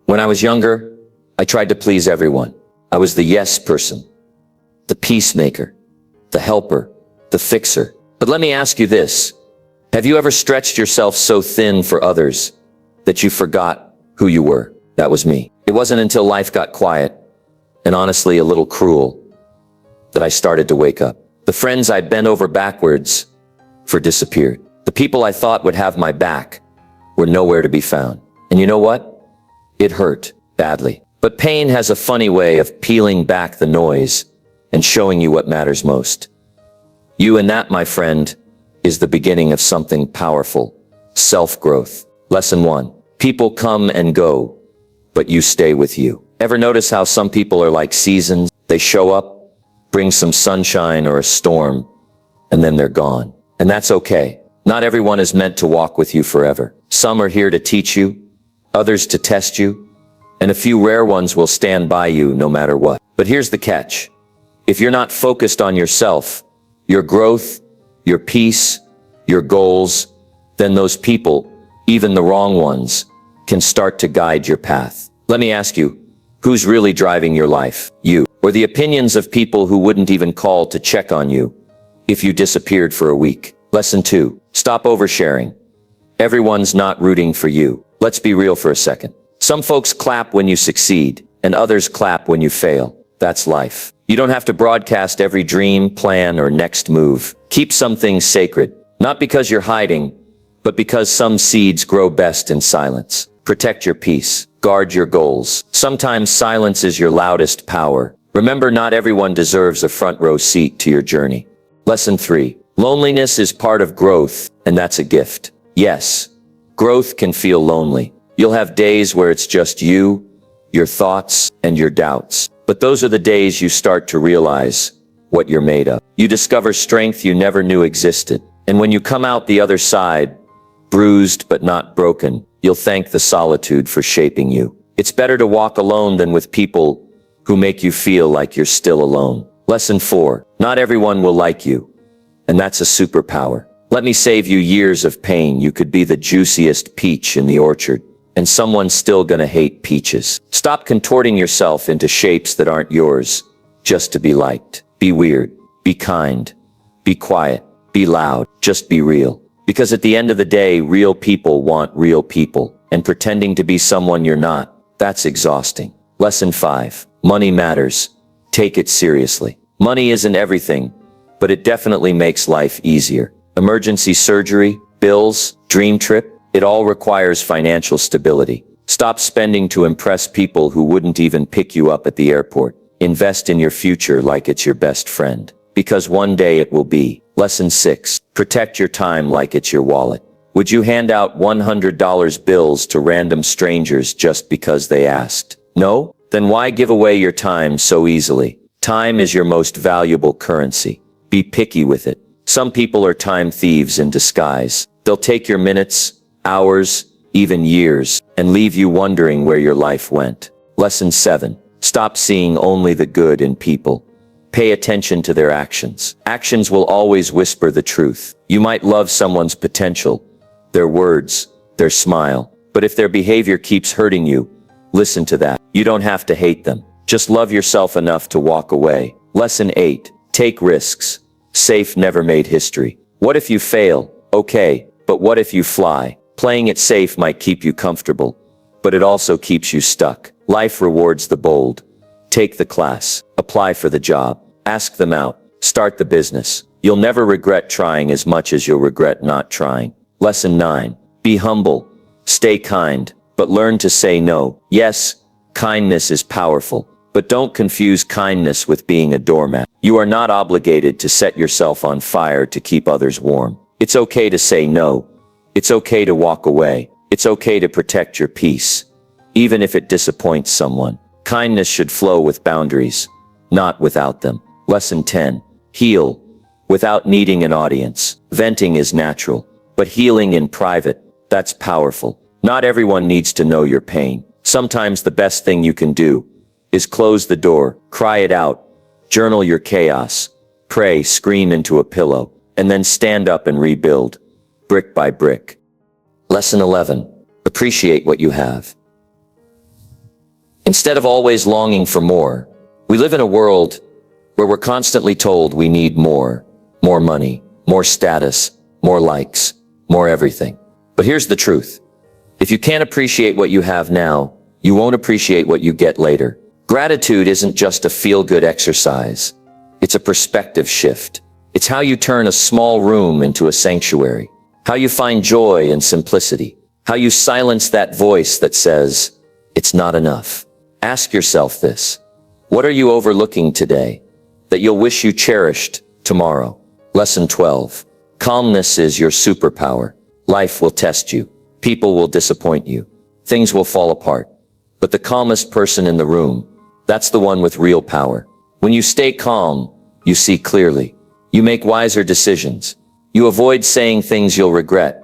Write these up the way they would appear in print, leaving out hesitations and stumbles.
When I was younger, I tried to please everyone. I was the yes person, the peacemaker, the helper, the fixer. But let me ask you this. Have you ever stretched yourself so thin for others that you forgot who you were? That was me. It wasn't until life got quiet, and honestly a little cruel, that I started to wake up. The friends I'd bent over backwards for disappeared. The people I thought would have my back were nowhere to be found. And you know what? It hurt badly. But pain has a funny way of peeling back the noise and showing you what matters most. You and that, my friend, is the beginning of something powerful. Self-growth. Lesson 1. People come and go, but you stay with you. Ever notice how some people are like seasons? They show up, bring some sunshine or a storm, and then they're gone. And that's okay. Not everyone is meant to walk with you forever. Some are here to teach you, others to test you, and a few rare ones will stand by you no matter what. But here's the catch. If you're not focused on yourself, your growth, your peace, your goals, then those people, even the wrong ones, can start to guide your path. Let me ask you, who's really driving your life? You, or the opinions of people who wouldn't even call to check on you if you disappeared for a week? Lesson 2. Stop oversharing. Everyone's not rooting for you. Let's be real for a second. Some folks clap when you succeed, and others clap when you fail. That's life. You don't have to broadcast every dream, plan, or next move. Keep some things sacred, not because you're hiding, but because some seeds grow best in silence. Protect your peace. Guard your goals. Sometimes silence is your loudest power. Remember, not everyone deserves a front row seat to your journey. Lesson 3. Loneliness is part of growth, and that's a gift. Yes, growth can feel lonely. You'll have days where it's just you, your thoughts, and your doubts. But those are the days you start to realize what you're made of. You discover strength you never knew existed. And when you come out the other side, bruised but not broken, you'll thank the solitude for shaping you. It's better to walk alone than with people who make you feel like you're still alone. Lesson 4. Not everyone will like you. And that's a superpower. Let me save you years of pain. You could be the juiciest peach in the orchard, and someone's still gonna hate peaches. Stop contorting yourself into shapes that aren't yours, just to be liked. Be weird, be kind, be quiet, be loud, just be real. Because at the end of the day, real people want real people, and pretending to be someone you're not, that's exhausting. Lesson 5. Money matters. Take it seriously. Money isn't everything, but it definitely makes life easier. Emergency surgery, bills, dream trip, it all requires financial stability. Stop spending to impress people who wouldn't even pick you up at the airport. Invest in your future like it's your best friend, because one day it will be. Lesson 6. Protect your time like it's your wallet. Would you hand out $100 bills to random strangers just because they asked? No? Then why give away your time so easily? Time is your most valuable currency. Be picky with it. Some people are time thieves in disguise. They'll take your minutes, hours, even years, and leave you wondering where your life went. Lesson 7. Stop seeing only the good in people. Pay attention to their actions. Actions will always whisper the truth. You might love someone's potential, their words, their smile, but if their behavior keeps hurting you, listen to that. You don't have to hate them. Just love yourself enough to walk away. Lesson 8. Take risks. Safe never made history. What if you fail? Okay, but what if you fly? Playing it safe might keep you comfortable, but it also keeps you stuck. Life rewards the bold. Take the class. Apply for the job. Ask them out. Start the business. You'll never regret trying as much as you'll regret not trying. Lesson 9. Be humble. Stay kind, but learn to say no. Yes, kindness is powerful, but don't confuse kindness with being a doormat. You are not obligated to set yourself on fire to keep others warm. It's okay to say no. It's okay to walk away. It's okay to protect your peace, even if it disappoints someone. Kindness should flow with boundaries, not without them. Lesson 10. Heal without needing an audience. Venting is natural, but healing in private, that's powerful. Not everyone needs to know your pain. Sometimes the best thing you can do is close the door, cry it out, journal your chaos, pray, scream into a pillow, and then stand up and rebuild, brick by brick. Lesson 11. Appreciate what you have. Instead of always longing for more, we live in a world where we're constantly told we need more money, more status, more likes, more everything. But here's the truth. If you can't appreciate what you have now, you won't appreciate what you get later. Gratitude isn't just a feel-good exercise. It's a perspective shift. It's how you turn a small room into a sanctuary, how you find joy in simplicity, how you silence that voice that says, it's not enough. Ask yourself this. What are you overlooking today that you'll wish you cherished tomorrow? Lesson 12. Calmness is your superpower. Life will test you. People will disappoint you. Things will fall apart. But the calmest person in the room, that's the one with real power. When you stay calm, you see clearly. You make wiser decisions. You avoid saying things you'll regret,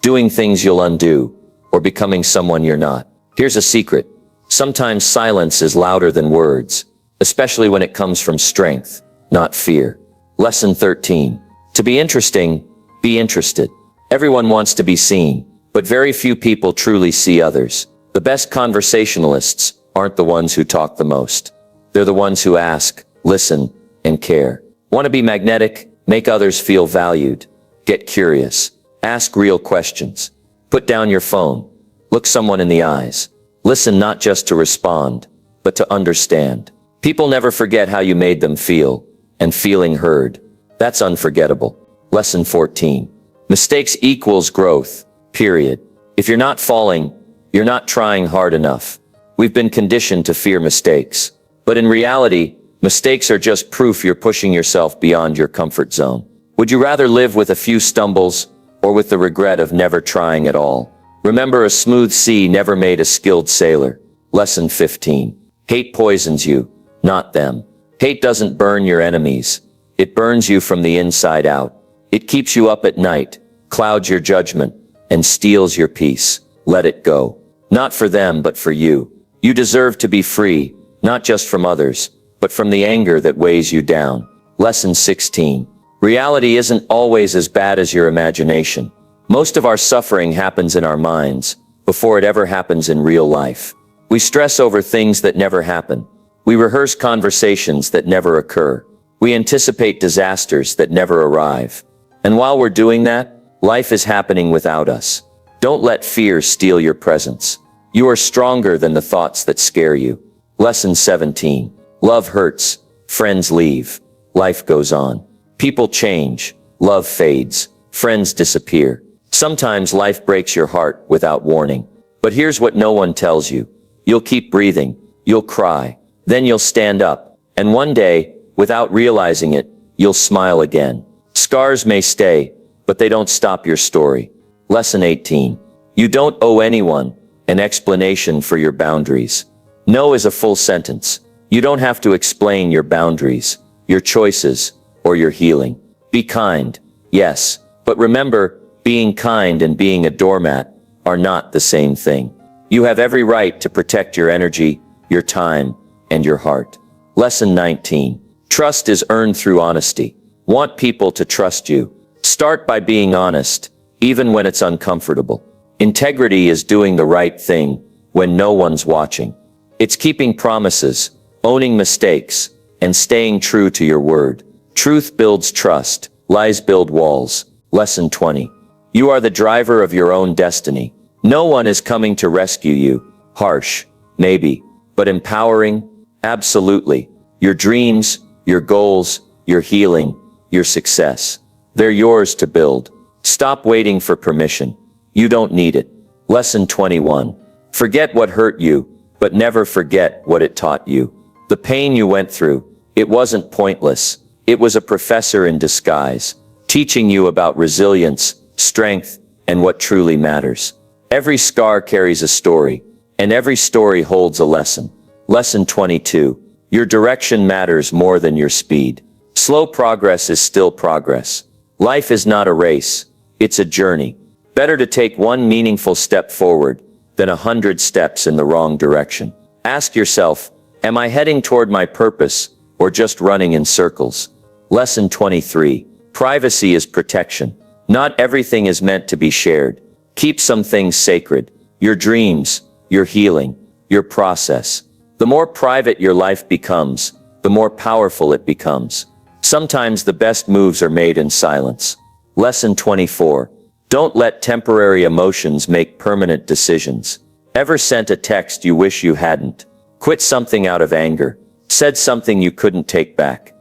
doing things you'll undo, or becoming someone you're not. Here's a secret. Sometimes silence is louder than words, especially when it comes from strength, not fear. Lesson 13. To be interesting, be interested. Everyone wants to be seen, but very few people truly see others. The best conversationalists aren't the ones who talk the most. They're the ones who ask, listen, and care. Want to be magnetic? Make others feel valued. Get curious. Ask real questions. Put down your phone. Look someone in the eyes. Listen not just to respond, but to understand. People never forget how you made them feel, and feeling heard, that's unforgettable. Lesson 14. Mistakes equals growth, period. If you're not falling, you're not trying hard enough. We've been conditioned to fear mistakes. But in reality, mistakes are just proof you're pushing yourself beyond your comfort zone. Would you rather live with a few stumbles, or with the regret of never trying at all? Remember, a smooth sea never made a skilled sailor. Lesson 15. Hate poisons you, not them. Hate doesn't burn your enemies. It burns you from the inside out. It keeps you up at night, clouds your judgment, and steals your peace. Let it go. Not for them, but for you. You deserve to be free, not just from others, but from the anger that weighs you down. Lesson 16. Reality isn't always as bad as your imagination. Most of our suffering happens in our minds, before it ever happens in real life. We stress over things that never happen. We rehearse conversations that never occur. We anticipate disasters that never arrive. And while we're doing that, life is happening without us. Don't let fear steal your presence. You are stronger than the thoughts that scare you. Lesson 17. Love hurts. Friends leave. Life goes on. People change. Love fades. Friends disappear. Sometimes life breaks your heart without warning. But here's what no one tells you. You'll keep breathing. You'll cry. Then you'll stand up. And one day, without realizing it, you'll smile again. Scars may stay, but they don't stop your story. Lesson 18. You don't owe anyone an explanation for your boundaries. No is a full sentence. You don't have to explain your boundaries, your choices, or your healing. Be kind, yes, but remember, being kind and being a doormat are not the same thing. You have every right to protect your energy, your time, and your heart. Lesson 19. Trust is earned through honesty. Want people to trust you. Start by being honest, even when it's uncomfortable. Integrity is doing the right thing when no one's watching. It's keeping promises, owning mistakes, and staying true to your word. Truth builds trust. Lies build walls. Lesson 20. You are the driver of your own destiny. No one is coming to rescue you. Harsh, maybe, but empowering, absolutely. Your dreams, your goals, your healing, your success. They're yours to build. Stop waiting for permission. You don't need it. Lesson 21. Forget what hurt you, but never forget what it taught you. The pain you went through, it wasn't pointless. It was a professor in disguise, teaching you about resilience, strength, and what truly matters. Every scar carries a story, and every story holds a lesson. Lesson 22. Your direction matters more than your speed. Slow progress is still progress. Life is not a race, it's a journey. Better to take one meaningful step forward than 100 steps in the wrong direction. Ask yourself, am I heading toward my purpose or just running in circles? Lesson 23. Privacy is protection. Not everything is meant to be shared. Keep some things sacred. Your dreams, your healing, your process. The more private your life becomes, the more powerful it becomes. Sometimes the best moves are made in silence. Lesson 24. Don't let temporary emotions make permanent decisions. Ever sent a text you wish you hadn't? Quit something out of anger? Said something you couldn't take back?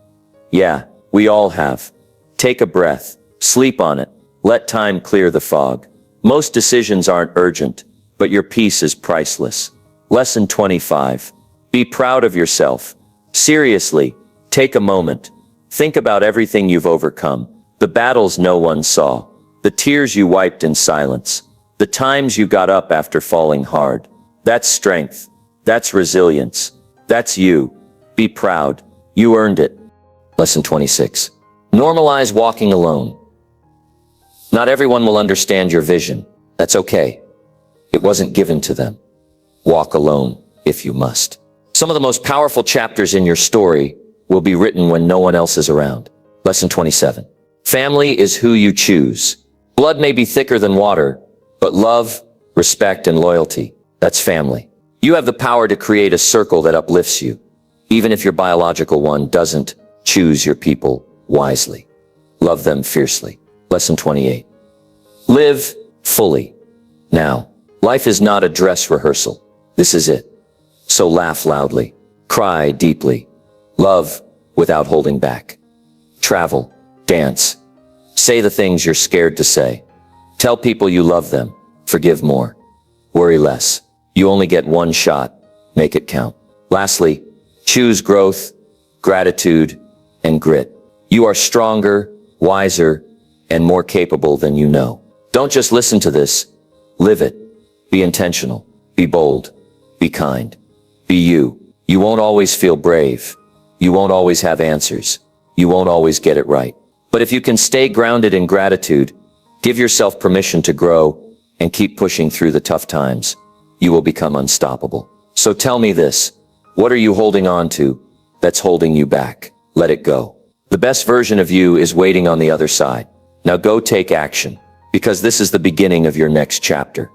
Yeah, we all have. Take a breath. Sleep on it. Let time clear the fog. Most decisions aren't urgent, but your peace is priceless. Lesson 25. Be proud of yourself. Seriously, take a moment. Think about everything you've overcome. The battles no one saw. The tears you wiped in silence. The times you got up after falling hard. That's strength. That's resilience. That's you. Be proud. You earned it. Lesson 26. Normalize walking alone. Not everyone will understand your vision. That's okay. It wasn't given to them. Walk alone if you must. Some of the most powerful chapters in your story will be written when no one else is around. Lesson 27. Family is who you choose. Blood may be thicker than water, but love, respect, and loyalty, that's family. You have the power to create a circle that uplifts you, even if your biological one doesn't. Choose your people wisely. Love them fiercely. Lesson 28. Live fully. Now, life is not a dress rehearsal. This is it. So laugh loudly. Cry deeply. Love without holding back. Travel. Dance. Say the things you're scared to say. Tell people you love them. Forgive more. Worry less. You only get one shot. Make it count. Lastly, choose growth, gratitude, and grit. You are stronger, wiser, and more capable than you know. Don't just listen to this. Live it. Be intentional. Be bold. Be kind. Be you. You won't always feel brave. You won't always have answers. You won't always get it right. But if you can stay grounded in gratitude, give yourself permission to grow, and keep pushing through the tough times, you will become unstoppable. So tell me this. What are you holding on to that's holding you back? Let it go. The best version of you is waiting on the other side. Now go take action, because this is the beginning of your next chapter.